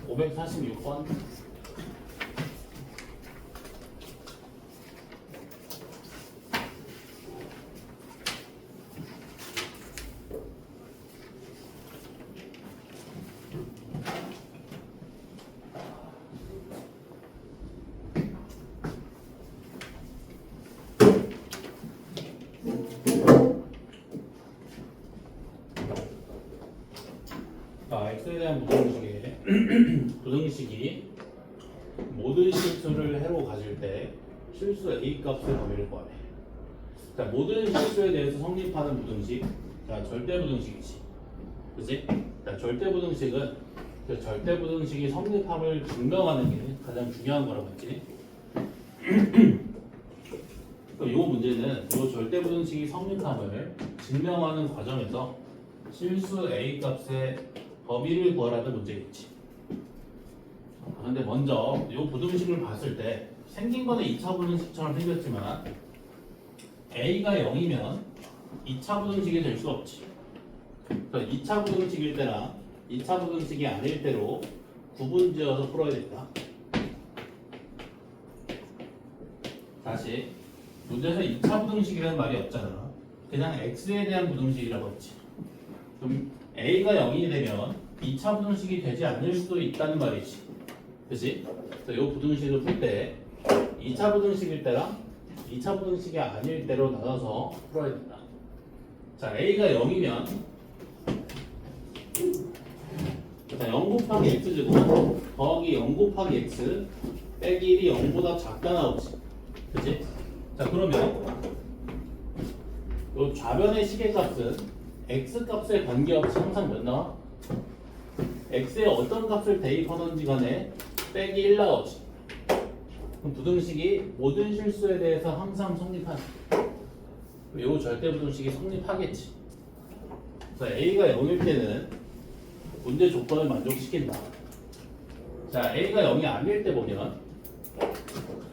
546번. x에 대한 부등식이 모든 실수를 해로 가질 때 실수 a 값의 범위를 구하래. 자, 모든 실수에 대해서 성립하는 부등식, 자, 절대 부등식이지, 그렇지? 자, 절대 부등식은 그 절대 부등식이 성립함을 증명하는 게 가장 중요한 거라고 했지. 이 문제는 이 절대 부등식이 성립함을 증명하는 과정에서 실수 a 값의 범위를 구하라는 문제겠지. 그런데 먼저 이 부등식을 봤을 때 생긴 거는 2차 부등식처럼 생겼지만 a가 0이면 2차 부등식이 될 수 없지. 그래서 2차 부등식일 때랑 2차 부등식이 아닐 때로 구분지어서 풀어야 된다. 다시 문제에서 2차 부등식이라는 말이 없잖아. 그냥 x에 대한 부등식이라고 했지. 그럼 a가 0이 되면 2차 부등식이 되지 않을 수도 있다는 말이지. 그치? 그래서 이 부등식을 풀 때 2차 부등식일 때랑 2차 부등식이 아닐 때로 나눠서 풀어야 된다. 자, a가 0이면 자, 0 곱하기 x제곱 더하기 0 곱하기 x 빼기 1이 0보다 작다 나오지. 그치? 자, 그러면 이 좌변의 시계값은 x 값에 관계없이 항상 몇 나와? x에 어떤 값을 대입하든지 간에 빼기 1 나오지. 그럼 부등식이 모든 실수에 대해서 항상 성립하지. 이 절대 부등식이 성립하겠지. 자, a가 0일 때는 문제 조건을 만족시킨다. 자, a가 0이 아닐 때 보면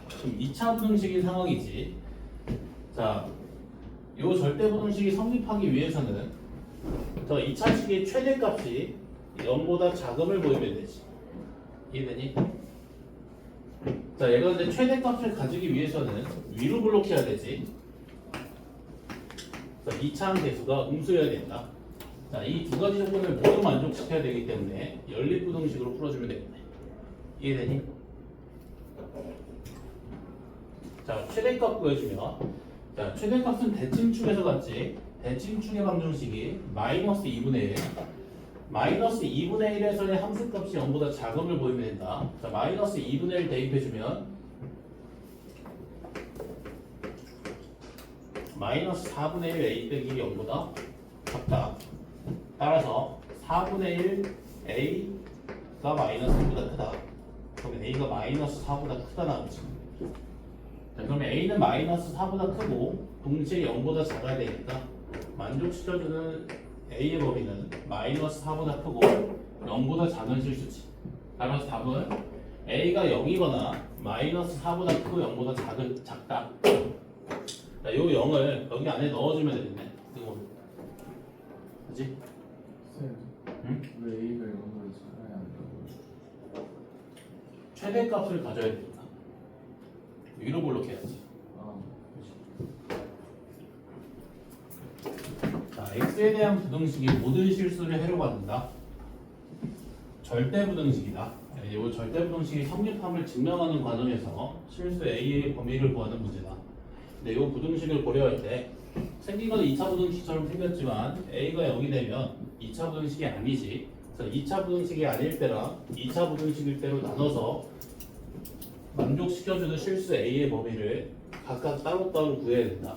지금 2차 부등식인 상황이지. 자, 이 절대 부등식이 성립하기 위해서는 저 2차식의 최대값이 0보다 작음을 보이면 되지. 이해되니? 자, 얘가 근데 최대값을 가지기 위해서는 위로 블록해야 되지. 자, 2차 함계수가 음수여야 된다. 자, 이 두 가지 조건을 모두 만족시켜야 되기 때문에 연립부등식으로 풀어주면 되겠네. 이해되니? 자, 최대값 구해주면, 자, 최대값은 대칭축에서 갔지. 대칭축의 방정식이 마이너스 2분의 1. 마이너스 2분의 1에서의 함수값이 0보다 작음을 보이면 된다. 자, 마이너스 2분의 1 대입해주면 마이너스 4분의 1 a 빼기 0보다 작다. 따라서 4분의 1 a가 마이너스 1보다 크다. 그러면 a가 마이너스 4보다 크다 나오지. 자, 그러면 a는 마이너스 4보다 크고 동시에 0보다 작아야 되니까 만족시켜주는 a의 범위는 마이너스 4보다 크고 0보다 작은 실수지. 따라서 답은 a가 0이거나 마이너스 4보다 크고 0보다 작다. 자, 요 0을 여기 안에 넣어주면 되겠네. 이거 그치? 응? 왜 A가 0으로 작아야 한다고? 최대값을 가져야 되니까 위로 블록해야지. 자, x에 대한 부등식이 모든 실수를 해로 갖는다. 절대 부등식이다. 이 절대 부등식이 성립함을 증명하는 과정에서 실수 a의 범위를 구하는 문제다. 근데 이 부등식을 고려할 때 생긴 건 2차 부등식처럼 생겼지만 a가 0이 되면 2차 부등식이 아니지. 그래서 2차 부등식이 아닐 때랑 2차 부등식일 때로 나눠서 만족시켜주는 실수 a의 범위를 각각 따로따로 구해야 된다.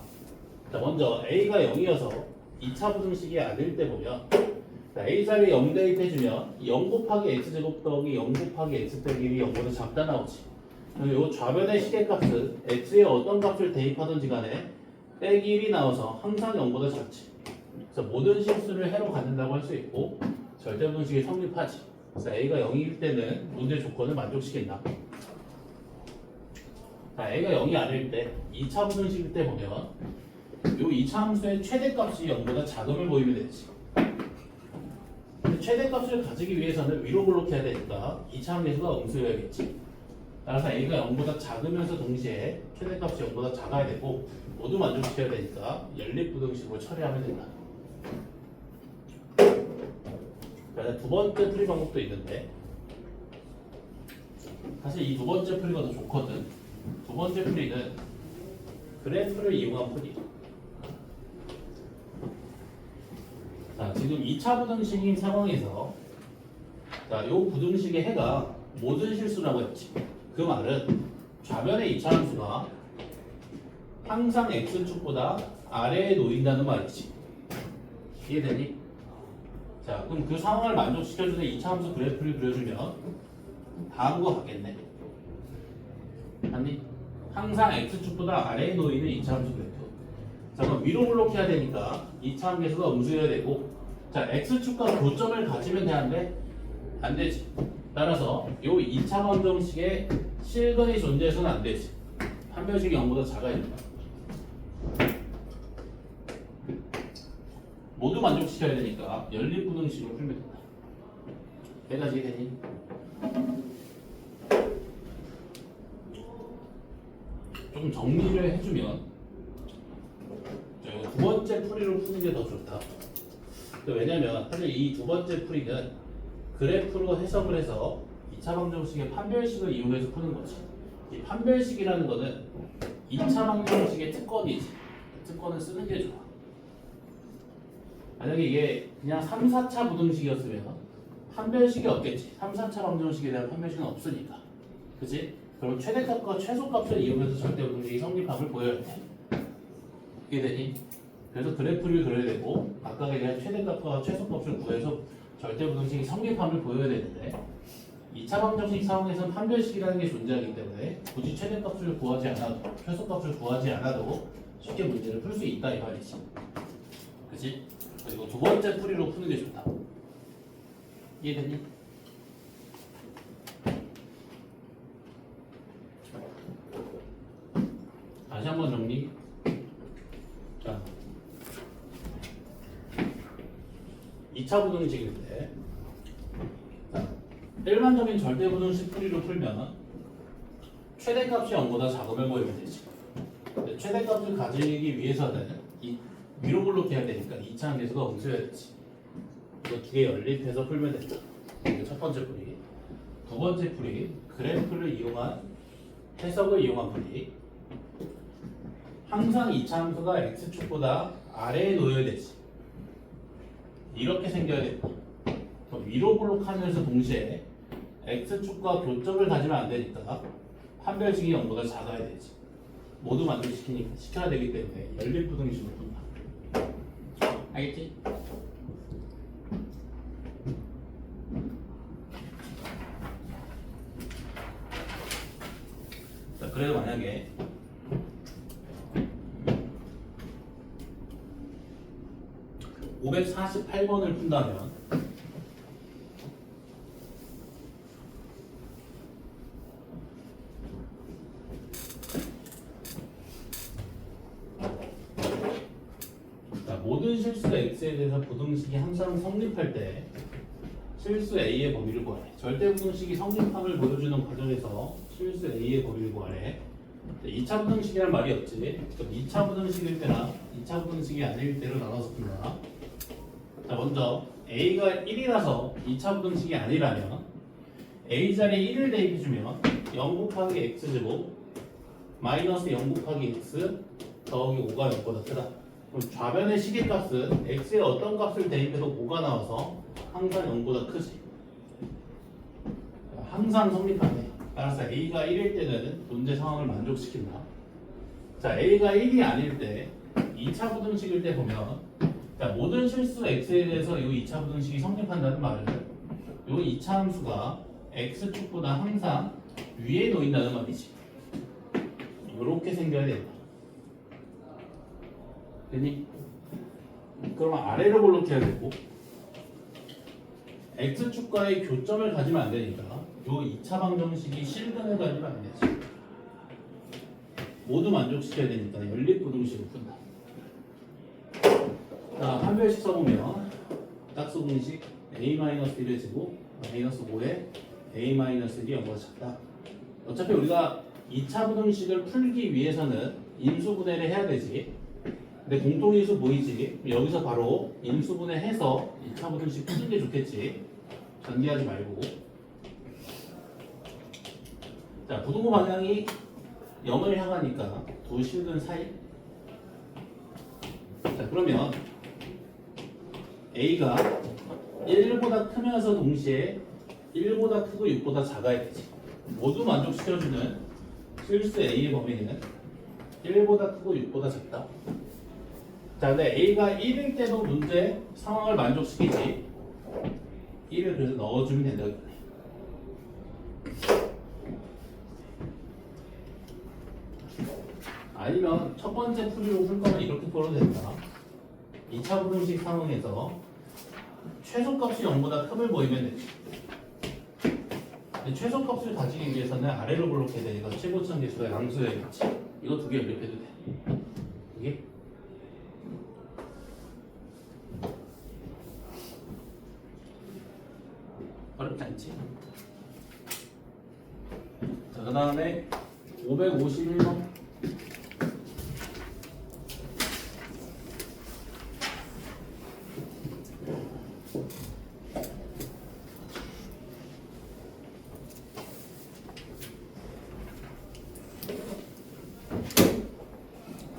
자, 먼저 a가 0이어서 2차 부등식이 아닐 때 보면 a 자리에 0 대입해주면 0 곱하기 x제곱 더하기 0 곱하기 x 빼기 1이 0보다 작다 나오지. 이 좌변의 시계값은 x에 어떤 값을 대입하든지 간에 빼기 1이 나와서 항상 0보다 작지. 그래서 모든 실수를 해로 갖는다고 할 수 있고 절대 부등식이 성립하지. 그래서 a가 0일 때는 문제 조건을 만족시킨다. 자, a가 0이 아닐 때 2차 부등식일 때 보면 요 이차함수의 최대값이 0보다 작음을 보이면 되지. 근데 최대값을 가지기 위해서는 위로 블록해야 되니까 이차함계수가 음수여야겠지. 따라서 a가 0보다 작으면서 동시에 최대값이 0보다 작아야 되고 모두 만족시켜야 되니까 연립부등식으로 처리하면 된다. 그래서 두 번째 풀이 방법도 있는데 사실 이 두 번째 풀이가 더 좋거든. 두 번째 풀이는 그래프를 이용한 풀이. 자, 지금 2차 부등식인 상황에서 자, 요 부등식의 해가 모든 실수라고 했지. 그 말은 좌변의 2차 함수가 항상 x축보다 아래에 놓인다는 말이지. 이해되니? 자, 그럼 그 상황을 만족시켜주는 2차 함수 그래프를 그려주면 다음과 같겠네. 아니, 항상 x축보다 아래에 놓이는 2차 함수 그래프. 자, 그럼 위로 블록해야 되니까 2차 함계수가 음수여야 되고, 자, x축과 교점을 가지면 되는데 안 되지. 따라서 요 2차 방정식에 실근이 존재해서는 안 되지. 판별식이 0보다 작아야 된다. 모두 만족시켜야 되니까 연립부등식으로 풀면 된다. 내가 이해되니? 조금 정리를 해주면 두 번째 풀이로 푸는 게 더 좋다. 왜냐면 사실 이 두 번째 풀이는 그래프로 해석을 해서 2차 방정식의 판별식을 이용해서 푸는 거지. 이 판별식이라는 거는 2차 방정식의 특권이지. 특권을 쓰는 게 좋아. 만약에 이게 그냥 3, 4차 부등식이었으면 판별식이 없겠지. 3, 4차 방정식에 대한 판별식은 없으니까. 그치? 그럼 최대값과 최소값을 이용해서 절대부등식이 성립함을 보여야 돼. 이해되니? 그래서 그래프를 그려야 되고 각각에 대한 최대값과 최소값을 구해서 절대부등식이 성립함을 보여야 되는데 2차 방정식 상황에서는 판별식이라는 게 존재하기 때문에 굳이 최대값을 구하지 않아도 최소값을 구하지 않아도 쉽게 문제를 풀 수 있다 이 말이지. 그치? 그리고 두 번째 풀이로 푸는 게 좋다. 이해됐니? 다시 한번 정리. 자, 2차 부등식인데 일반적인 절대부등식 풀이로 풀면 최대값이 0보다 작으면 보이면 되지. 근데 최대값을 가지기 위해서는 위로 블록해야 되니까 2차 함계수가 음수여야 되지. 이거 두 개 연립해서 풀면 된다. 이게 첫 번째 풀이. 두 번째 풀이 그래프를 이용한 해석을 이용한 풀이. 항상 2차 함수가 x축보다 아래에 놓여야 되지. 이렇게 생겨야 된다. 위로 블록하면서 동시에 x축과 교점을 가지면 안 되니까 판별식이 0보다 작아야 되지. 모두 만족시켜야 되기 때문에 연립부등식으로 푼다. 알겠지? 자, 그래도 만약에 (548번을) 푼다면 모든 실수 x에 대해서 부등식이 항상 성립할 때 실수 a의 범위를 구하래. 절대 부등식이 성립함을 보여주는 과정에서 실수 a의 범위를 구하래. 2차 부등식이란 말이 없지. 그럼 2차 부등식일 때나 2차 부등식이 아닐 때로 나눠서 푼다. 자, 먼저 a가 1이라서 2차 부등식이 아니라면 a 자리에 1을 대입해주면 0 곱하기 x제곱 마이너스 0 곱하기 x 더하기 5가 0보다 크다. 그럼 좌변의 시계값은 x에 어떤 값을 대입해도 5가 나와서 항상 0보다 크지. 항상 성립하네. 따라서 a가 1일 때는 문제 상황을 만족시킨다. 자, a가 1이 아닐 때 2차 부등식일 때 보면 자, 모든 실수 x에 대해서 이 2차 부등식이 성립한다는 말은 이 2차 함수가 x축보다 항상 위에 놓인다는 말이지. 이렇게 생겨야 된다. 되니? 그러면 아래로 블록해야 되고 x축과의 교점을 가지면 안 되니까 이 2차 방정식이 실근을 가지면 안 되지. 모두 만족시켜야 되니까 연립부등식을 푼다. 자, 판별식 써보면 짝수 공식 a-1의 제곱 마이너스 5에 a-1이 0보다 작다. 어차피 우리가 2차 부등식을 풀기 위해서는 인수분해를 해야 되지. 근데 공통인수 보이지? 여기서 바로 인수분해해서 2차 부등식 푸는 게 좋겠지. 전개하지 말고. 자, 부등호 방향이 0을 향하니까 두 실근 사이. 자, 그러면 A가 1보다 크면서 동시에 1보다 크고 6보다 작아야 되지. 모두 만족시켜주는 실수 A의 범위는 1보다 크고 6보다 작다. 자, 근데 A가 1일 때도 문제 상황을 만족시키지. 1을 그래서 넣어주면 된다. 아니면 첫 번째 풀이로 풀 거면 이렇게 풀어도 된다. 2차 부등식 상황에서 최소값이 0보다 큼을 보이면 되지. 근데 최소값을 가지기 위해서는 아래로 블록해야 되니까 최고점 개수가 양수여야겠지. 이거 두 개 연립해도 돼. 두 개? 어렵지 않지? 자, 그 다음에 551번.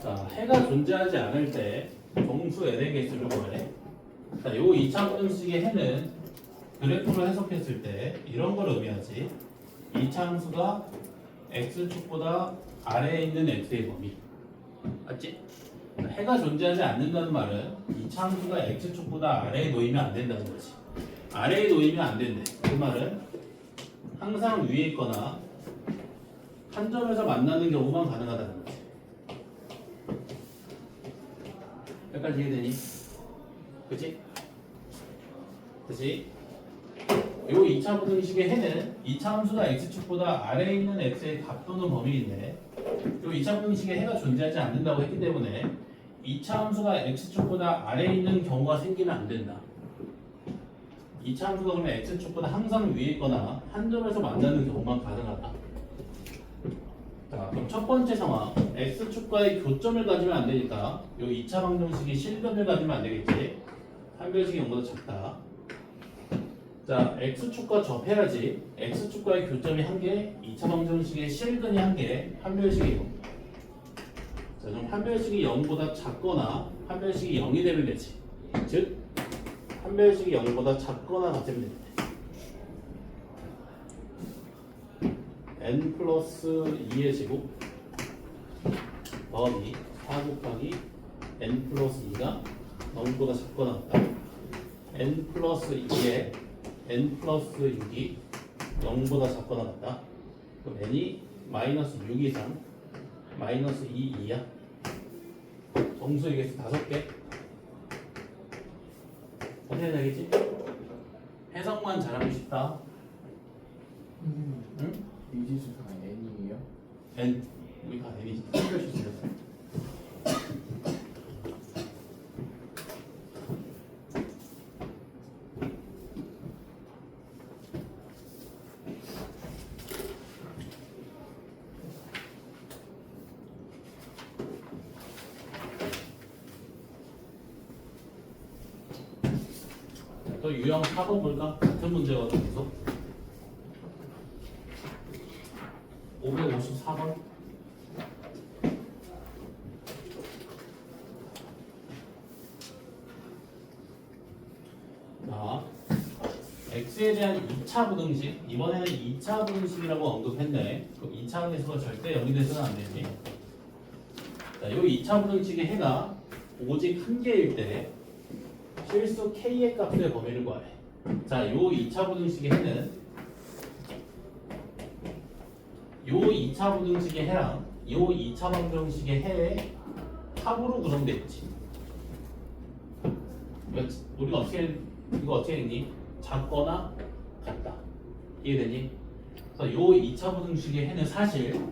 자, 해가 존재하지 않을 때 정수 n의 개수를 구하래. 자, 요 2차 부등식의 해는 그래프로 해석했을 때 이런 걸 의미하지. 2차 함수가 x축보다 아래에 있는 x의 범위. 맞지? 해가 존재하지 않는다는 말은 2차 함수가 x축보다 아래에 놓이면 안 된다는 거지. 아래에 놓이면 안 된대. 그 말은 항상 위에 있거나 한 점에서 만나는 경우만 가능하다는 거지. 여기까지 이해되니? 그치? 그치? 요 2차 부등식의 해는 2차 함수가 x축보다 아래에 있는 x의 값 또는 범위인데 요 2차 부등식의 해가 존재하지 않는다고 했기 때문에 2차 함수가 x축보다 아래에 있는 경우가 생기면 안 된다. 2차 함수가 그러면 x축보다 항상 위에 있거나 한 점에서 만나는 경우만 가능하다. 자, 그럼 첫 번째 상황 x축과의 교점을 가지면 안 되니까 요 2차 방정식이 실근을 가지면 안 되겠지. 판별식이 0보다 작다. 자, x축과 접해야지. x축과의 교점이 1개, 2차 방정식의 실근이 1개, 판별식이 0. 자, 그럼 판별식이 0보다 작거나 판별식이 0이 되면 되지. 즉, 판별식이 0보다 작거나 같으면 됩니다. n 플러스 2의 제곱 더하기 4 곱하기 n 플러스 2가 0보다 작거나 같다. n 플러스 2에 n 플러스 6이 0보다 작거나 같다. 그럼 n이 마이너스 6 이상 마이너스 2 이하. 정수의 개수 5개. 어떻게 되겠지? 해석만 잘하면 쉽다. 응? 미지수가 n이에요? n 우리가 n이 판별식 쓰였어. 또 유형 4번 볼까? 같은 문제거든 계속. 554번. 자, x에 대한 2차 부등식. 이번에는 2차 부등식이라고 언급했네. 그럼 2차 계수가 절대 0이 돼서는 안 되지. 자, 이 2차 부등식의 해가 오직 한 개일 때 실수 k의 값의 범위를 구하래. 자, 요 2차 부등식의 해는 요 2차 부등식의 해랑 요 2차 방정식의 해의 합으로 구성되어 있지. 그러니까 우리가 이거 어떻게 했니? 작거나 같다. 이해되니? 그래서 요 2차 부등식의 해는 사실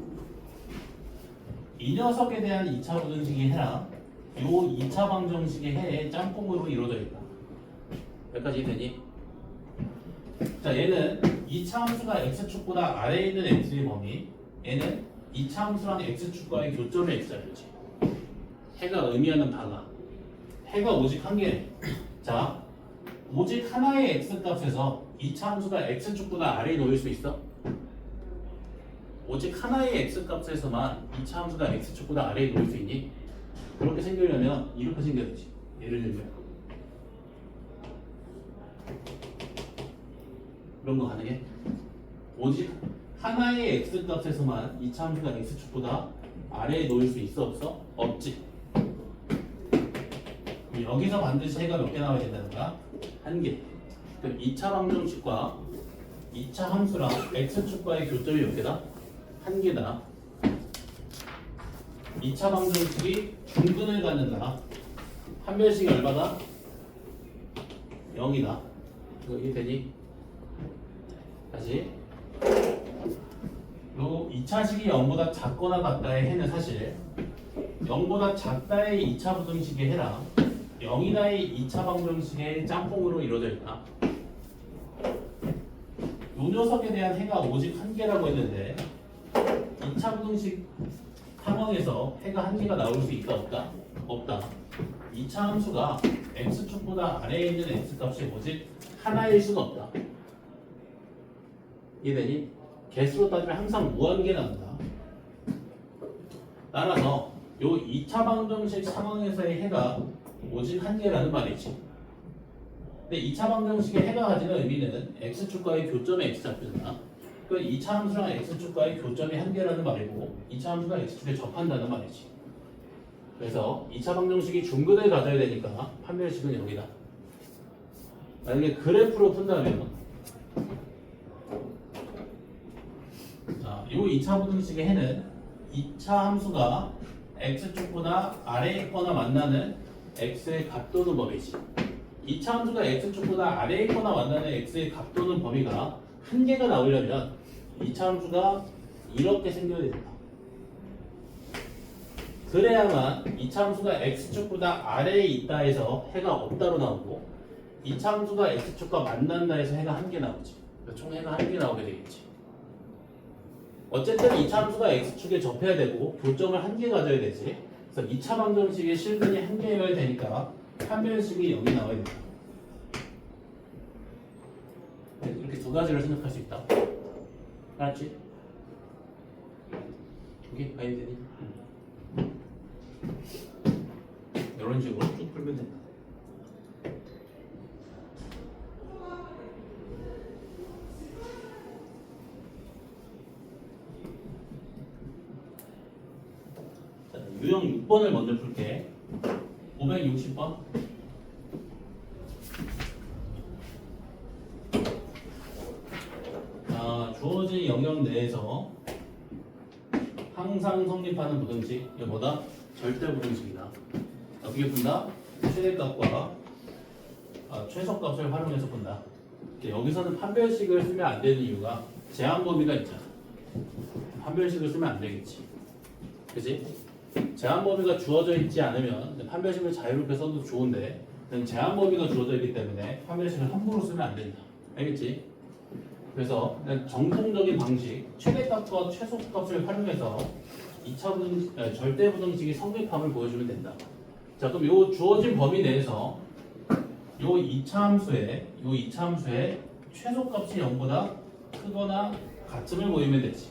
이 녀석에 대한 2차 부등식의 해랑 요 2차 방정식의 해에 짬뽕으로 이루어져 있다. 여기까지 되니? 자, 얘는 2차 함수가 x축보다 아래에 있는 x의 범위, 얘는 2차 함수랑 x축과의 교점의 x자리지. 해가 의미하는 바가 해가 오직 한 개네. 자, 오직 하나의 x값에서 2차 함수가 x축보다 아래에 놓일 수 있어? 오직 하나의 x값에서만 2차 함수가 x축보다 아래에 놓일 수 있니? 그렇게 생기려면 이렇게 생겨야지. 예를 들면 이런 거 가능해? 오직 하나의 x값에서만 2차 함수가 x축보다 아래에 놓일 수 있어 없어? 없지. 여기서 반드시 해가 몇 개 나와야 된다는 거야? 한 개. 그럼 2차 방정식과 2차 함수랑 x축과의 교점이 몇 개다? 한 개다. 2차 방정식이 중근을 갖는다. 판별식이 얼마다? 0이다. 이거 이해되니? 다시. 요 2차식이 0보다 작거나 같다의 해는 사실 0보다 작다의 2차 부등식의 해랑 0이다의 2차 방정식의 짬뽕으로 이루어져 있다. 요 녀석에 대한 해가 오직 한 개라고 했는데 2차 부등식 상황에서 해가 한 개가 나올 수 있다 없다? 없다. 2차 함수가 x축보다 아래에 있는 x값이 오직 하나일 수가 없다. 이해되니? 개수로 따지면 항상 무한계 나온다. 따라서 요 2차 방정식 상황에서의 해가 오직 한 개라는 말이지. 근데 2차 방정식의 해가 가지는 의미는 x축과의 교점의 x좌표잖아. 그 2차 함수랑 x축과의 교점이 한 개라는 말이고 2차 함수가 x축에 접한다는 말이지. 그래서 2차 방정식이 중근을 가져야 되니까 판별식은 여기다. 만약에 그래프로 푼다면 자, 요 2차 부등식의 해는 2차 함수가 x축보다 아래에 있거나 만나는 x의 값도는 범위지. 2차 함수가 x축보다 아래에 있거나 만나는 x의 값도는 범위가 한 개가 나오려면 2차 함수가 이렇게 생겨야 된다. 그래야만 2차 함수가 x축보다 아래에 있다 해서 해가 없다로 나오고 2차 함수가 x축과 만난다 해서 해가 한 개 나오지. 총 해가 한 개 나오게 되겠지. 어쨌든 2차 함수가 x축에 접해야 되고 교점을 한 개 가져야 되지. 그래서 2차 방정식의 실근이 한 개여야 되니까 판별식이 0이 나와야 된다. 이렇게 두 가지를 생각할 수 있다. 알았지? 이게 봐야 되니? 이런 식으로 쭉 풀면 된다. 자, 유형 6번을 먼저 풀게. 560번. 주어진 영역 내에서 항상 성립하는 부등식, 이게 뭐다? 절대 부등식이다. 어떻게 푼다? 최대값과 최소값을 활용해서 푼다. 여기서는 판별식을 쓰면 안 되는 이유가 제한 범위가 있잖아. 판별식을 쓰면 안 되겠지. 그치? 제한 범위가 주어져 있지 않으면 판별식을 자유롭게 써도 좋은데 제한 범위가 주어져 있기 때문에 판별식을 함부로 쓰면 안 된다. 알겠지? 그래서 정통적인 방식, 최대값과 최소값을 활용해서 2차 부등식, 절대 부등식이 성립함을 보여주면 된다. 자, 그럼 요 주어진 범위 내에서 요 2차 함수의 최소값이 0보다 크거나 같음을 보이면 되지.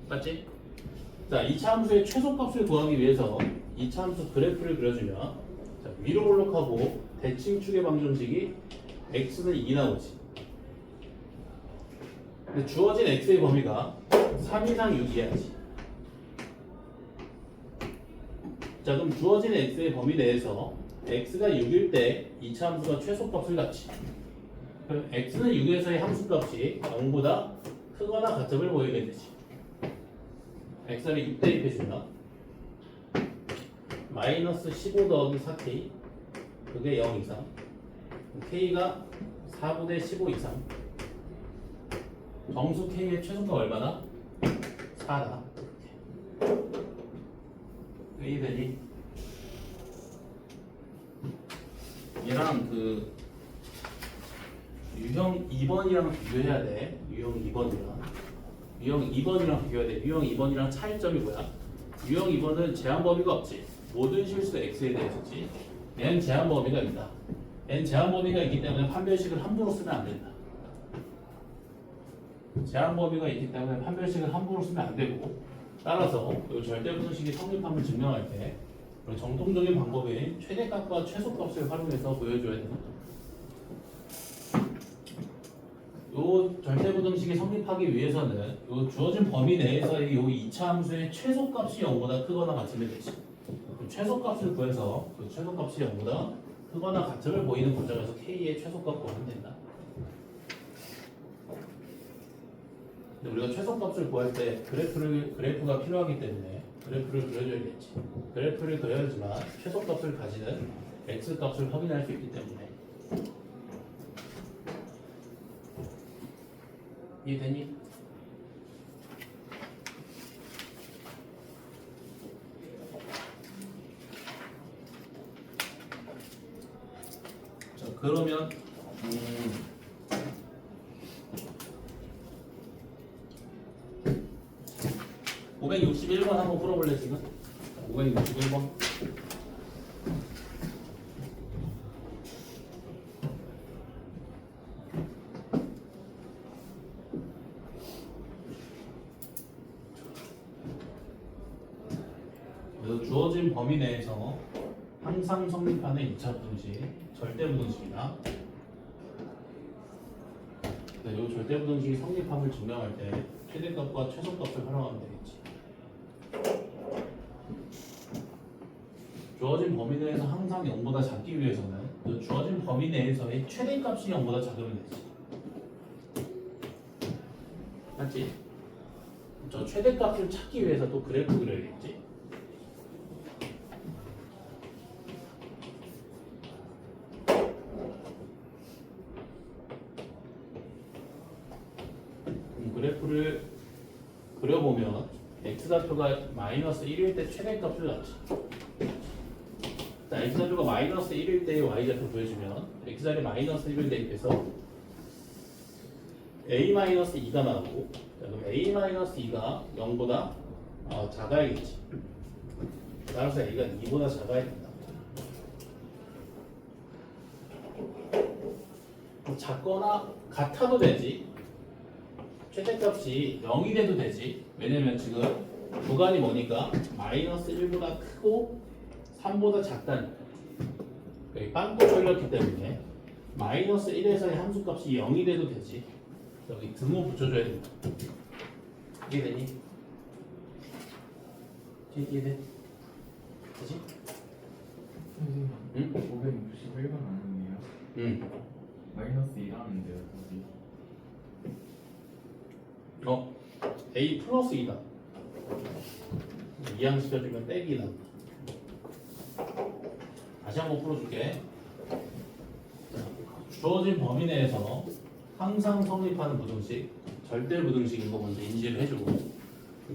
맞지? 자, 2차 함수의 최소값을 구하기 위해서 2차 함수 그래프를 그려주면 자, 위로 볼록하고 대칭축의 방정식이 x는 2 나오지. 근데 주어진 x의 범위가 3 이상 6이어야지. 자, 그럼 주어진 x의 범위 내에서 x가 6일 때 2차 함수가 최소값을 갖지. 그럼 x는 6에서의 함수값이 0보다 크거나 같음을 보이게 되지. x를 6 대입해주면 마이너스 15 더하기 4k 그게 0 이상 k가 4분의 15 이상 정수 k의 최소가 얼마나? 4다. 이해되니? 얘랑 그 유형 2번이랑 비교해야 돼. 유형 2번이랑. 유형 2번이랑 비교해야 돼. 유형 2번이랑 차이점이 뭐야? 유형 2번은 제한 범위가 없지. 모든 실수 x에 대해서지. n 제한 범위가 있다. n 제한 범위가 있기 때문에 판별식을 함부로 쓰면 안 된다. 제한 범위가 있기 때문에 판별식을 함부로 쓰면 안 되고, 따라서 이 절대분식이 성립함을 증명할 때 우리 정통적인 방법인 최대값과 최소값을 활용해서 보여줘야 됩니다. 요 절대부등식이 성립하기 위해서는 요 주어진 범위 내에서의 요 이차 함수의 최소값이 0보다 크거나 같으면 되지. 그럼 최소값을 구해서 그 최소값이 0보다 크거나 같음을 보이는 과정에서 k의 최소값 구하면 된다. 근데 우리가 최소값을 구할 때 그래프가 필요하기 때문에 그래프를 그려줘야겠지. 그래프를 그려야지만 최소값을 가지는 x값을 확인할 수 있기 때문에. 이해되니? 자, 그러면 561번 한번 풀어볼래 지금? 561번. 주어진 범위 내에서 항상 성립하는 2차 부등식, 절대부등식이다. 이 절대부등식이 성립함을 증명할 때 최대값과 최소값을 활용하면 되겠지. 주어진 범위 내에서 항상 0보다 작기 위해서는 그 주어진 범위 내에서의 최대값이 0보다 작으면 되지. 맞지? 저 최대값을 찾기 위해서 또 그래프 그려야겠지. 그래프를 그려보면 x좌표가 마이너스 1일 때 최대값을 갖지. 자, x좌표가 마이너스 1일 때의 y좌표 보여주면 x자리 마이너스 1을 대입해서 a-2가 나오고, 자, 그럼 a-2가 0보다 작아야겠지. 따라서 a가 2보다 작아야 된다. 작거나 같아도 되지. 최대값이 0이 돼도 되지. 왜냐면 지금 구간이 뭐니까 마이너스 1보다 크고 3보다 작다니까. 여기 빵꾸 뚫렸기 때문에 마이너스 1에서의 함수값이 0이 돼도 되지. 여기 등호 붙여줘야 된다. 이해되니? 이해돼? 그치? 선생님, 응? 561번 아니에요? 응. 마이너스 2라는데요, 거기. a 플러스 2다. 이항시켜주면 빼기 난다. 다시 한번 풀어줄게. 자, 주어진 범위 내에서 항상 성립하는 부등식, 절대부등식인 거 먼저 인지를 해주고,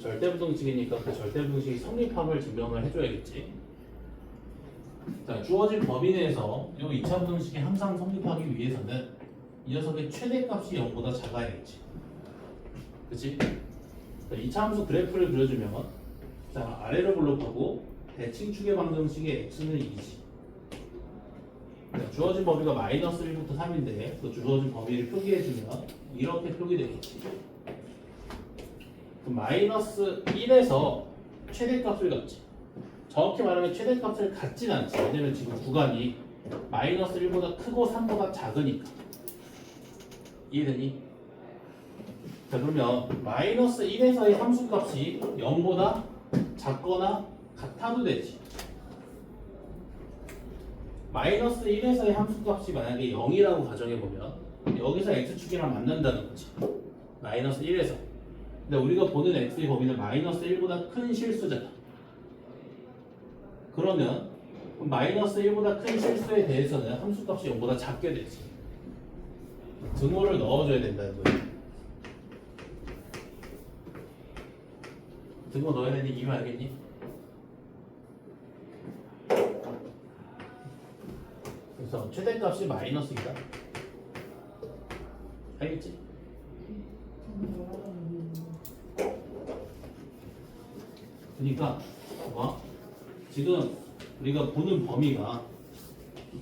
절대부등식이니까 그 절대부등식이 성립함을 증명을 해줘야겠지. 자, 주어진 범위 내에서 이 2차 부등식이 항상 성립하기 위해서는 이 녀석의 최대값이 0보다 작아야겠지. 그치? 자, 2차 함수 그래프를 그려주면, 자, 아래로 블록하고 대칭축의 방정식의 x는 2지. 주어진 범위가 마이너스 1부터 3인데 그 주어진 범위를 표기해주면 이렇게 표기되겠지. 그럼 마이너스 1에서 최대값을 갖지. 정확히 말하면 최대값을 갖진 않지. 왜냐면 지금 구간이 마이너스 1보다 크고 3보다 작으니까. 이해되니? 자, 그러면 마이너스 1에서의 함수값이 0보다 작거나 같아도 되지. 마이너스 1에서의 함수값이 만약에 0이라고 가정해보면 여기서 x축이랑 만난다는 거지. 마이너스 1에서. 근데 우리가 보는 x의 범위는 마이너스 1보다 큰 실수잖아. 그러면 마이너스 1보다 큰 실수에 대해서는 함수값이 0보다 작게 되지. 등호를 넣어줘야 된다는 거예요. 등호 넣어야 되는 이유 알겠니? 그래서 최대값이 마이너스이다. 알겠지? 그러니까 뭐 지금 우리가 보는 범위가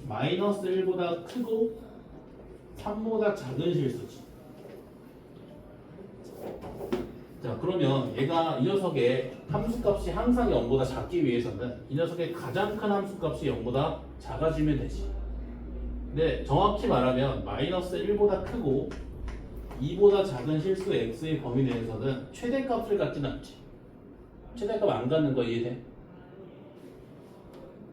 마이너스 1보다 크고 3보다 작은 실수지. 자, 그러면 얘가 이 녀석의 함수값이 항상 0보다 작기 위해서는 이 녀석의 가장 큰 함수값이 0보다 작아지면 되지. 근데 정확히 말하면 마이너스 1보다 크고 2보다 작은 실수 x의 범위 내에서는 최대값을 갖지는 않지. 최대값 안 갖는 거 이해돼?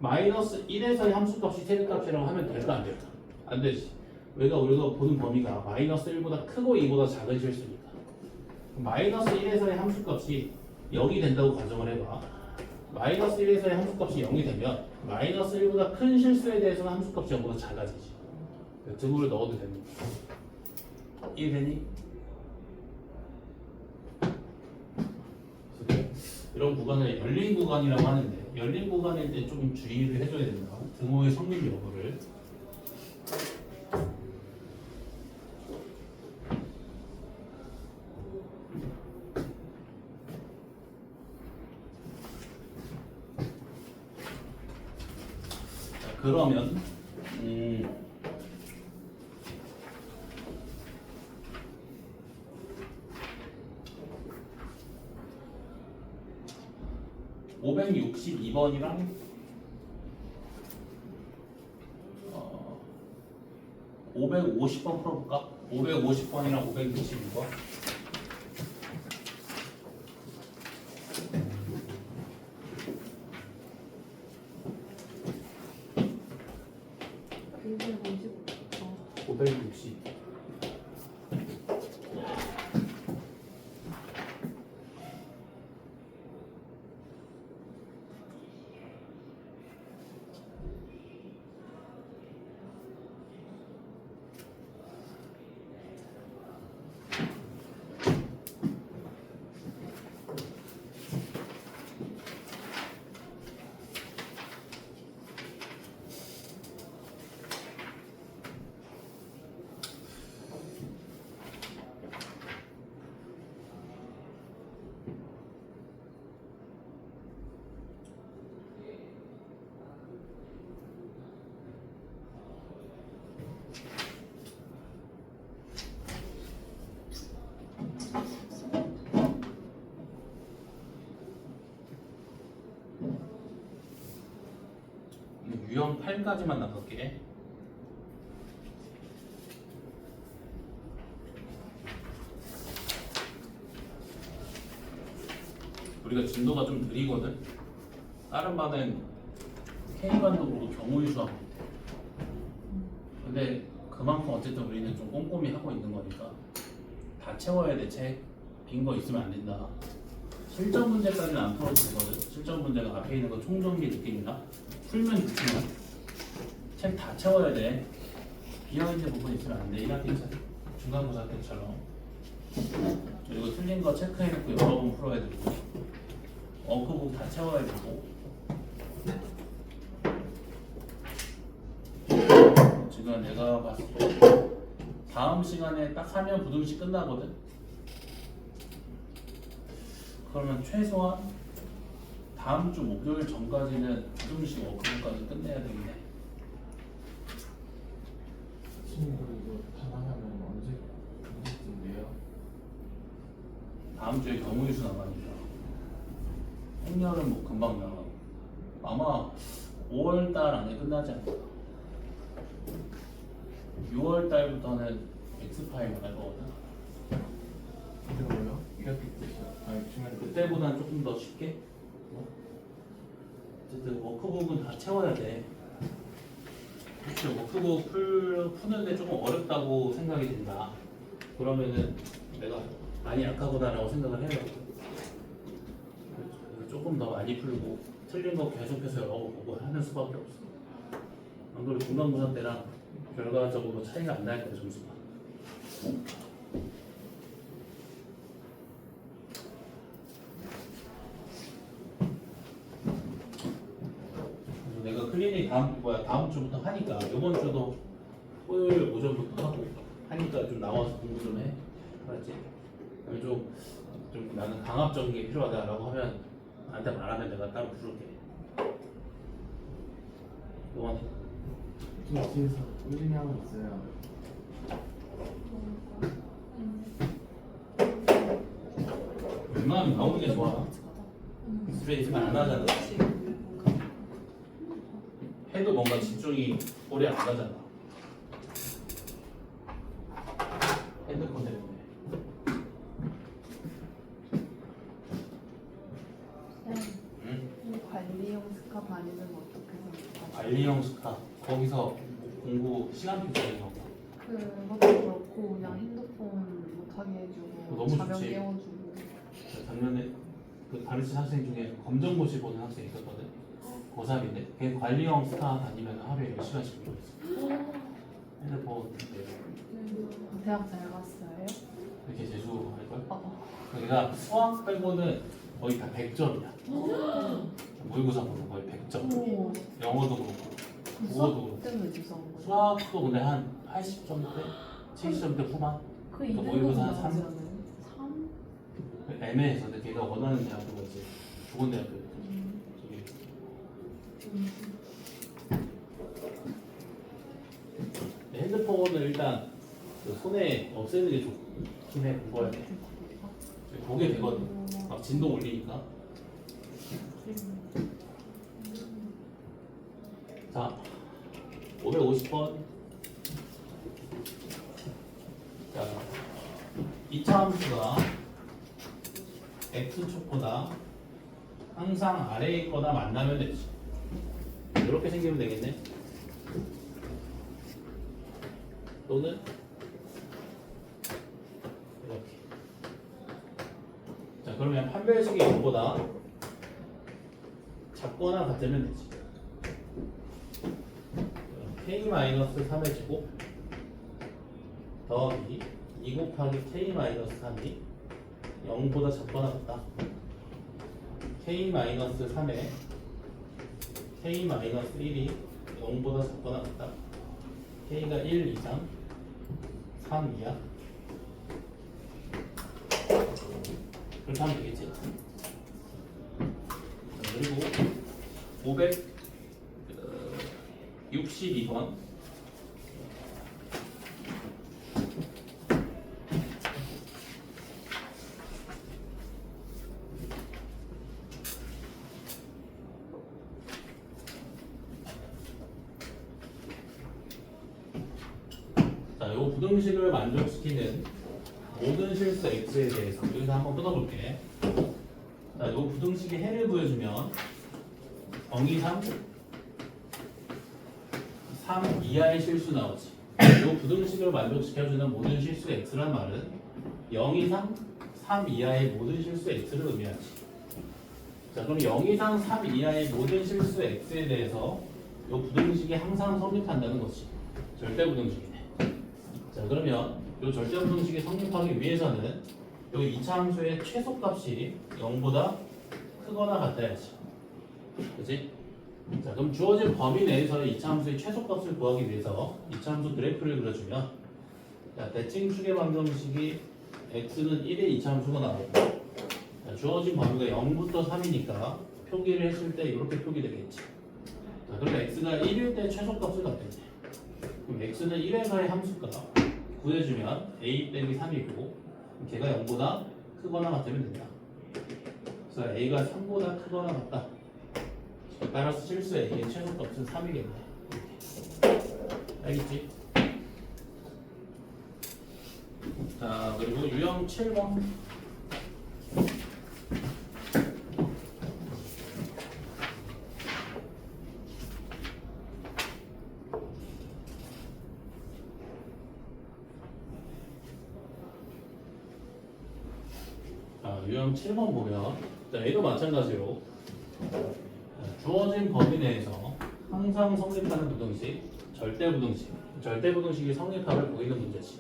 마이너스 1에서의 함수값이 최대값이라고 하면 될까 안 될까? 안 되지. 우리가 보는 범위가 마이너스 1보다 크고 2보다 작은 실수니까. 마이너스 1에서의 함수값이 0이 된다고 가정을 해봐. 마이너스 1에서의 함수값이 0이 되면 마이너스 1보다 큰 실수에 대해서는 함수값이 0보다 작아지지. 등호를 넣어도 됩니다. 이해되니? 이런 구간을 열린 구간이라고 하는데 열린 구간일 때 좀 주의를 해줘야 된다. 등호의 성립 여부를. 자, 그러면 562번이랑 550번 풀어볼까? 550번이랑 562번. 어. 560. 유형 8까지만 나갈게. 우리가 진도가 좀 느리거든. 다른 반은 K반도 보고 경우유수하고 있대. 근데 그만큼 어쨌든 우리는 좀 꼼꼼히 하고 있는 거니까 다 채워야 돼. 책 빈 거 있으면 안 된다. 실전 문제까지는 안 풀어도 되거든. 실전 문제가 앞에 있는 거 총정리 느낌이나 풀면 느낌이나 책 다 채워야 돼. 비어있는 부분 있으면 안 돼. 1학기 중간고사 때처럼. 그리고 틀린 거 체크해놓고 여러 번 풀어야 되고 워크북 다 채워야 되고. 지금 내가 봤을 때 다음 시간에 딱 하면 부등식 끝나거든. 그러면 최소한 다음 주 목요일 전까지는 부등식 워크북까지 끝내야 되겠네. 친구 이거 반항하면 언제쯤 돼요? 다음 주에 경우유수 나갑니다. 행렬은 뭐 금방 나가고 아마 5월 달 안에 끝나지 않을까. 6월 달부터는 X파일 나갈 거거든. 근데 뭐요? 1학기 때죠? 아니 중간에 그때보다는 조금 더 쉽게. 어쨌든 워크북은 다 채워야 돼. 혹시 워크북 푸는데 조금 어렵다고 생각이 든다. 그러면은 내가 많이 약하구나라고 생각을 해요. 조금 더 많이 풀고 틀린 거 계속해서 여러 번 보고 하는 수밖에 없어. 안 그래도 중간고사 때랑 결과적으로 차이가 안 날 거야, 점수가. 그래서 내가 클리닉 다음 주부터 하니까 이번 주도 토요일 오전부터 하고 하니까 좀 나와서 공부 좀 해. 알았지? 그다음에 좀 나는 강압적인 게 필요하다라고 하면 나한테 말하면 내가 따로 부를게. 너한테 좀 뒤에서 꾸준히 하고 있어요. 웬만하면 나오는 게 좋아. 집에 있으면 안 하잖아. 해도 뭔가 집중이 오래 안 가잖아. 핸드폰 때문에. 응? 관리용 스카프 아니면 어떻게 생각하세요? 관리형 스카 거기서 공부 시간표 짜는 거. 그것도 그렇고 그냥 핸드폰 못하게 해주고 너무 자명 좋지. 깨워주고 작년에 그 가르친 학생 중에 검정고시 보는 학생이 있었거든. 고3인데 걔 관리형 스카 다니면 하루에 10시간씩 공부했어. 핸드폰 대학 잘 갔어요? 이렇게 재수할걸? 어. 걔가 수학 빼고는 거의 다 100점이야. 모의고사 보면 거의 100점. 오. 영어도 그렇고 국어도 수학 그렇고 때문에 무서운 거예요? 수학도 근데 한 80점대? 70점대 후반? 그 또 2등급 모의고사 한 나오지 삼? 않아요? 3? 애매해서 근데 걔가 원하는 대학교가 이제 좋은 대학교 저기 핸드폰을 일단 그 손에 없애는 게 좋긴 해. 공부할 때 보게 되거든. 막 진동 울리니까. 자 550번. 자 2차 함수가 x축보다 항상 아래에 있거나 만나면 되지. 이렇게 생기면 되겠네. 또는 이렇게. 자 그러면 판별식이 0보다 작거나 같으면 되지. k-3의 제곱 더하기 2 곱하기 k-3이 0보다 작거나 같다. k-3에 k-1이 0보다 작거나 같다. k가 1 이상 3 이하. 그렇게 하면 되겠지. 자, 그리고 562번. 자, 요 부등식을 만족시키는 모든 실수 x에 대해서 여기서 한번 끊어볼게. 자, 요 부등식의 해를 구해주면 정의상 3 이하의 실수 나오지. 요 부등식을 만족시켜주는 모든 실수 x란 말은 0 이상 3 이하의 모든 실수 x를 의미하지. 자, 그럼 0 이상 3 이하의 모든 실수 x에 대해서 요 부등식이 항상 성립한다는 거지. 절대 부등식이네. 자, 그러면 이 절대 부등식이 성립하기 위해서는 이 2차 함수의 최소값이 0보다 크거나 같아야지. 그치? 자, 그럼 주어진 범위 내에서의 2차 함수의 최소값을 구하기 위해서 2차 함수 그래프를 그려주면, 자, 대칭 추계 방정식이 x는 1의 2차 함수가 나오고, 자, 주어진 범위가 0부터 3이니까 표기를 했을 때 이렇게 표기되겠지. 자, 그러면 x가 1일 때 최소값을 갖겠네. 그럼 x는 1에서의 함수가 구해주면 a 빼기 3이고 걔가 0보다 크거나 같으면 된다. 그래서 a가 3보다 크거나 같다. 따라서 실수 a의 최소값은 3이겠네. 알겠지? 자, 그리고 유형 7번. 유형 7번 보면, 자, 얘도 마찬가지로 주어진 범위 내에서 항상 성립하는 부등식, 절대 부등식, 절대 부등식이 성립함을 보이는 문제지.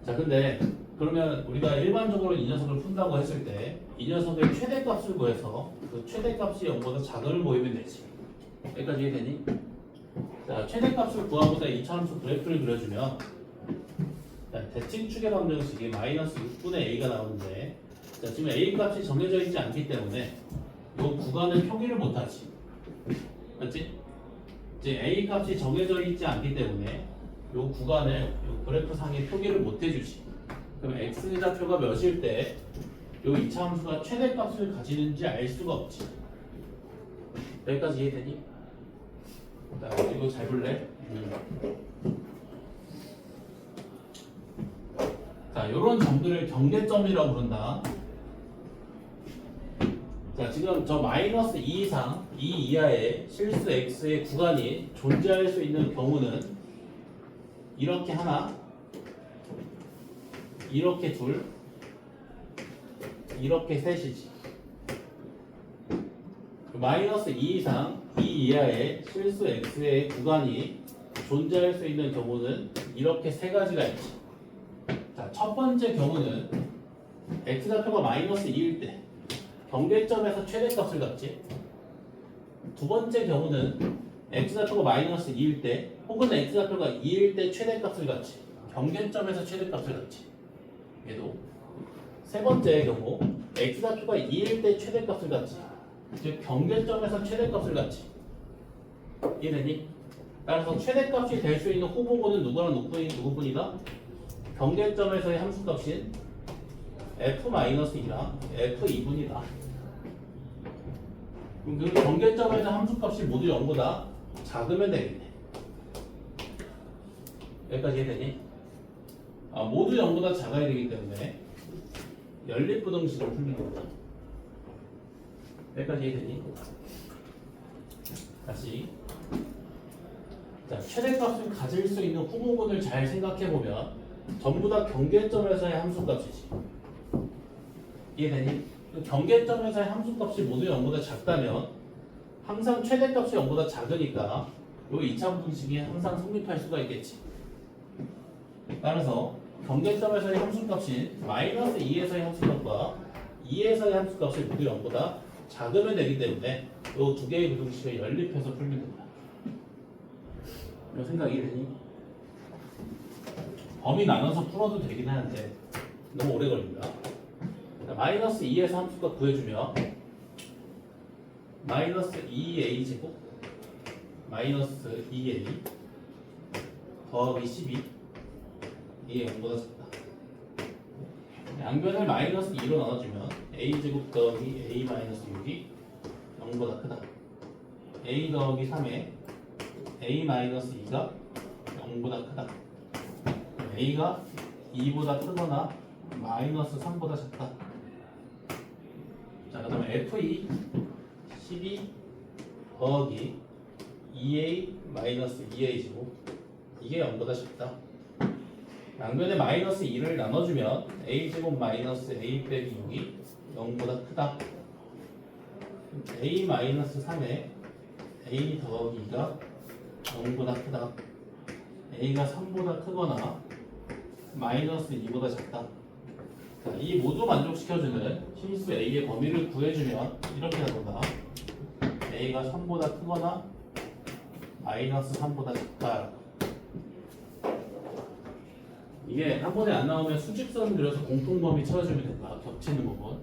자, 근데 그러면 우리가 일반적으로 이 녀석을 푼다고 했을 때 이 녀석의 최대값을 구해서 그 최대값이 0보다 작음을 보이면 되지. 여기까지 이해되니? 자, 최대값을 구하고자 이차함수 그래프를 그려주면 자, 대칭축의 방정식이 마이너스 6분의 a가 나오는데 자, 지금 a 값이 정해져 있지 않기 때문에 이 구간을 표기를 못하지. 맞지? 이제 a 값이 정해져 있지 않기 때문에 이 구간을 이 그래프 상에 표기를 못 해주지. 그럼 x좌표가 몇일 때 이 이차함수가 최대값을 가지는지 알 수가 없지. 여기까지 이해되니? 자, 이거 잘 볼래? 자, 이런 점들을 경계점이라고 부른다. 자, 지금 저 마이너스 2 이상, 2 이하의 실수 x의 구간이 존재할 수 있는 경우는 이렇게 하나, 이렇게 둘, 이렇게 셋이지. 마이너스 2 이상, 2 이하의 실수 x의 구간이 존재할 수 있는 경우는 이렇게 세 가지가 있지. 자, 첫 번째 경우는 x좌표가 마이너스 2일 때 경계점에서 최대값을 갖지. 두 번째 경우는 x좌표가 마이너스 2일 때 혹은 x좌표가 2일 때 최대값을 갖지. 경계점에서 최대값을 갖지. 얘도. 세 번째 경우 x좌표가 2일 때 최대값을 갖지. 즉 경계점에서 최대값을 갖지. 이해되니? 따라서 최대값이 될 수 있는 후보군은 누구랑 누구뿐이다? 경계점에서의 함수값인 f-2랑 f2분이다. 그럼 그 경계점에서 함수값이 모두 0보다 작으면 되겠네. 여기까지 이해되니? 모두 0보다 작아야 되기 때문에 연립부등식을 풀는 겁니다. 여기까지 이해되니? 다시. 자, 최대값을 가질 수 있는 후보군을 잘 생각해보면 전부 다 경계점에서의 함수값이지. 이해되니? 경계점에서의 함수값이 모두 0보다 작다면 항상 최대값이 0보다 작으니까 이 2차 부등식이 항상 성립할 수가 있겠지. 따라서 경계점에서의 함수값인 마이너스 2에서의 함수값과 2에서의 함수값이 모두 0보다 작으면 되기 때문에 이 두 개의 부등식을 연립해서 풀면 된다. 이 생각 이해되니? 범위 나눠서 풀어도 되긴 하는데 너무 오래 걸립니다. 자, 마이너스 2에서 함수값 구해주면 마이너스 2a 제곱 마이너스 2a 더하기 12 이게 0보다 작다. 양변을 마이너스 2로 나눠주면 a 제곱 더하기 a 마이너스 6이 0보다 크다. a 더하기 3에 a 마이너스 2가 0보다 크다. a가 2보다 크거나 마이너스 3보다 작다. 자, 그 다음에 f2 12 더하기 2a 마이너스 2a 제곱 이게 0보다 작다. 양변에 마이너스 2를 나눠주면 a 제곱 마이너스 a 빼기 6이 0보다 크다. a 마이너스 3에 a 더하기 2가 0보다 크다. a가 3보다 크거나 마이너스 2보다 작다. 자, 이 모두 만족시켜주는 실수 a의 범위를 구해주면 이렇게 나온다. a가 3보다 크거나 마이너스 3보다 작다. 이게 한 번에 안 나오면 수직선 그려서 공통범위 찾아주면 된다. 겹치는 부분.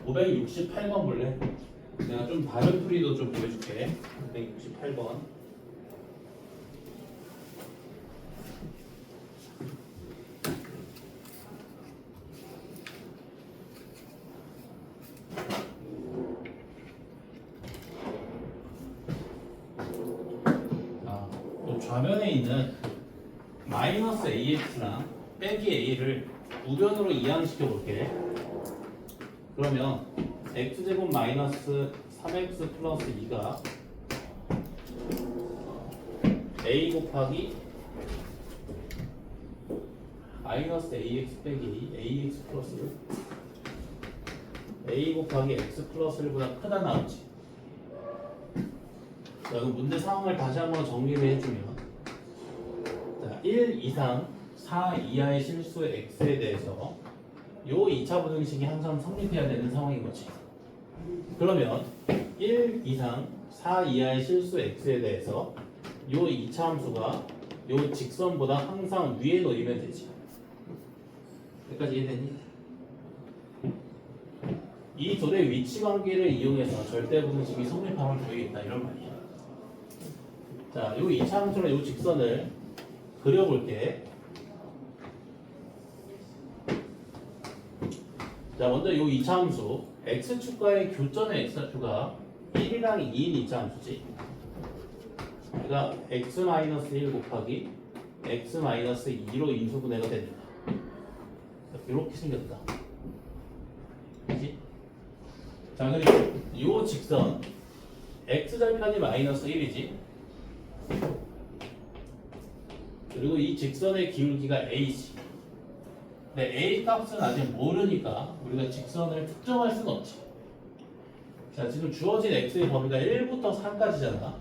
(568번) 볼래? 내가 좀 다른 풀이도 좀 보여줄게. 568번. 좌면에 있는 마이너스 ax랑 빼기 a를 우변으로 이항시켜 볼게. 그러면 x제곱 마이너스 3x 플러스 2가 a 곱하기 마이너스 ax 빼기 ax 플러스 a 곱하기 x 플러스 1보다 크다 나오지. 자, 그럼 문제 상황을 다시 한번 정리를 해주면, 자, 1 이상 4 이하의 실수의 x에 대해서 요 2차 부등식이 항상 성립해야 되는 상황인 거지. 그러면 1 이상 4 이하의 실수 x에 대해서 요 2차 함수가 요 직선보다 항상 위에 놓이면 되지. 여기까지 이해되니? 이 둘의 위치 관계를 이용해서 절대 부등식이 성립함을 보이겠다 이런 말이야. 자, 요 2차 함수랑 요 직선을 그려볼게. 자, 먼저 요 2차 함수 x축과의 교점의 x좌표가 1이랑 2인 2차 함수지. 그러니까 x-1 곱하기 x-2로 인수분해가 됩니다. 이렇게 생겼다. 그치? 자, 그리고 요 직선 x절편이 마이너스 1이지. 그리고 이 직선의 기울기가 a지. 근데 a 값은 아직 모르니까 우리가 직선을 특정할 수는 없지. 자, 지금 주어진 x의 범위가 1부터 4까지잖아.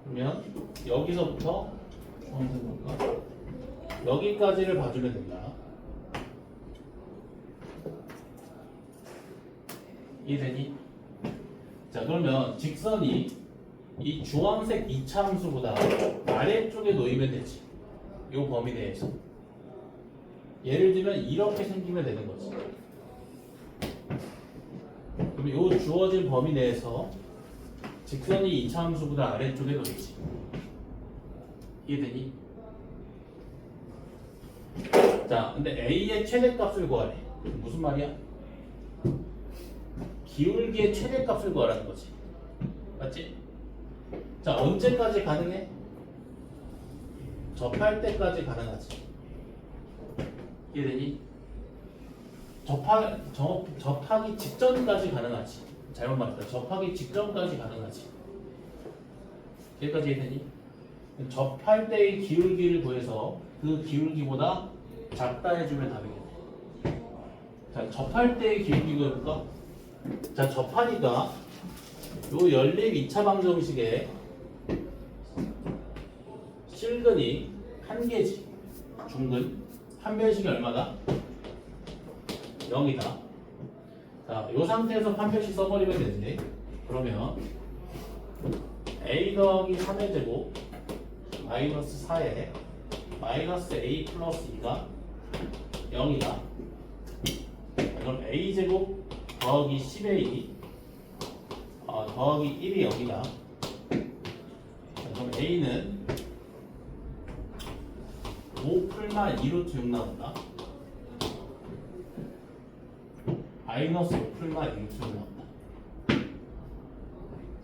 그러면 여기서부터 여기까지를 봐주면 된다. 이해되니? 자, 그러면 직선이 이 주황색 2차 함수보다 아래쪽에 놓이면 되지. 요 범위 내에서. 예를 들면 이렇게 생기면 되는 거지. 그럼 요 주어진 범위 내에서 직선이 2차 함수보다 아래쪽에 놓이지. 이해되니? 자, 근데 a의 최대값을 구하래. 무슨 말이야? 기울기의 최대값을 구하라는 거지. 맞지? 자, 언제까지 가능해? 접할 때까지 가능하지. 이해되니? 접하기 직전까지 가능하지. 잘못 말했다. 접하기 직전까지 가능하지. 여기까지 이해되니? 접할 때의 기울기를 구해서 그 기울기보다 작다 해주면 답이겠네. 자, 접할 때의 기울기 구해볼까? 자, 접하니까 요 연립 2차 방정식에 실근이 1개지. 중근. 판별식이 얼마다? 0이다. 자, 요 상태에서 판별식 써버리면 되지. 그러면 a 더하기 3의 제곱 마이너스 4에 마이너스 a 플러스 2가 0이다. 그럼 a 제곱 더하기 10a 더하기 1이 0이다. 그럼 a는 5 풀마 2루트 6 나온다. 마이너스 5 풀마 2루트 6 나온다.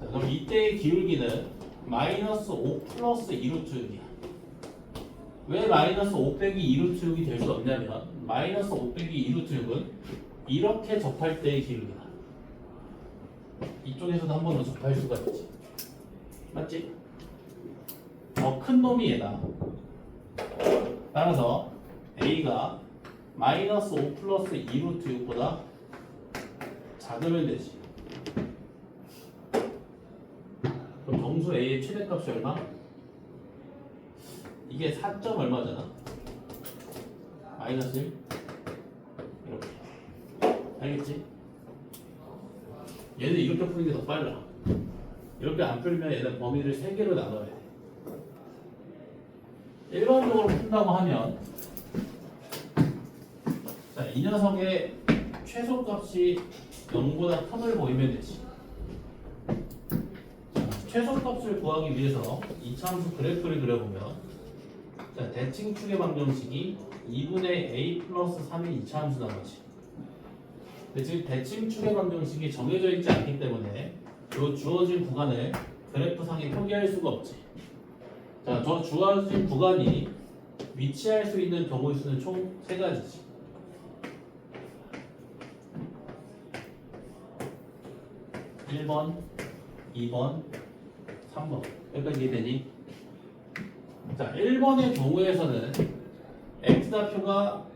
자, 그럼 이때의 기울기는 마이너스 5 플러스 2루트 6이야. 왜 마이너스 5 빼기 2루트 6이 될 수 없냐면 마이너스 5 빼기 2루트 6은 이렇게 접할 때의 기울기다. 이쪽에서도 한 번 더 접할 수가 있지. 맞지? 더 큰 놈이 얘다. 따라서 a가 마이너스 5 플러스 2루트 6보다 작으면 되지. 그럼 정수 a의 최대값이 얼마? 이게 4. 얼마잖아? 마이너스 1? 이렇게. 알겠지? 얘는 이렇게 푸는 게 더 빨라. 이렇게 안 풀면 얘는 범위를 3개로 나눠야 돼. 일반적으로 푼다고 하면 자, 이 녀석의 최소값이 0보다 큼을 보이면 되지. 자, 최소값을 구하기 위해서 이 함수 그래프를 그려보면 자, 대칭축의 방정식이 2분의 a 플러스 3의 2차 함수 나머지. 근데 지금 대칭축의 방정식이 정해져 있지 않기 때문에 이 주어진 구간을 그래프상에 표기할 수가 없지. 자, 저 주어진 구간이 위치할 수 있는 경우의 수는 총 3가지지. (1번) (2번) (3번) 여기까지 이해되니? 자, 1번의 경우에서는 x좌표가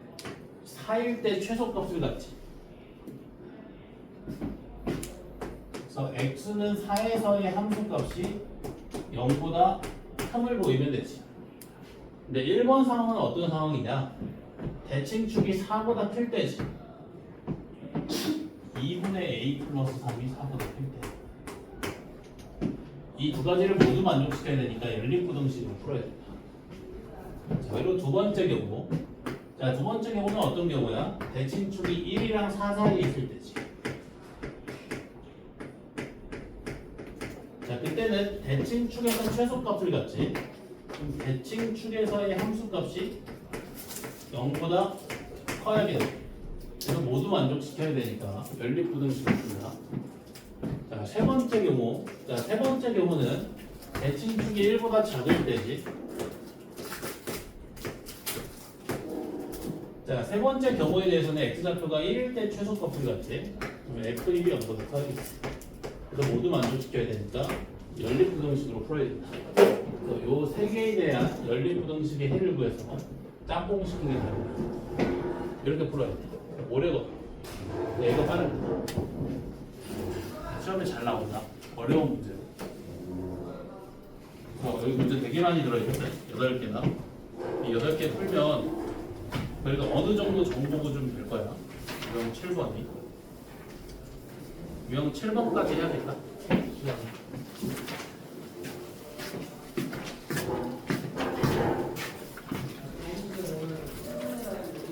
4일 때 최소값을 갖지. 그래서 x는 4에서의 함수값이 0보다 큼을 보이면 되지. 근데 1번 상황은 어떤 상황이냐? 대칭축이 4보다 클 때지. 2분의 a 플러스 3이 4보다 클 때. 이 두 가지를 모두 만족시켜야 되니까 연립부등식으로 풀어야 된다. 자, 그리고 두 번째 경우. 자, 두 번째 경우는 어떤 경우야? 대칭축이 1이랑 4 사이에 있을 때지. 자, 그때는 대칭축에서 최소값을 갖지. 그럼 대칭축에서의 함수값이 0보다 커야겠네. 그래서 모두 만족시켜야 되니까 연립부등식을 씁니다. 자, 세 번째 경우. 자, 세 번째 경우는 대칭축이 1보다 작을 때지. 자, 세 번째 경우에 대해서는 x좌표가 1일 때 최소값을 갖지. 그러면 f1이 0보다 커야겠지. 그래서 모두 만족시켜야 되니까 연립부등식으로 풀어야 된다. 그래서 요 세 개에 대한 연립부등식의 해를 구해서 짬뽕시키는 게 다르다. 이렇게 풀어야 돼. 오래거. 얘가 빠른. 시험에 잘 나온다. 어려운 문제로. 여기 문제 되게 많이 들어있거든. 8개나. 이 8개 풀면 그래도 어느 정도 정보가 좀 될 거야. 유형 7번이. 유형 7번까지 해야겠다. 시간이.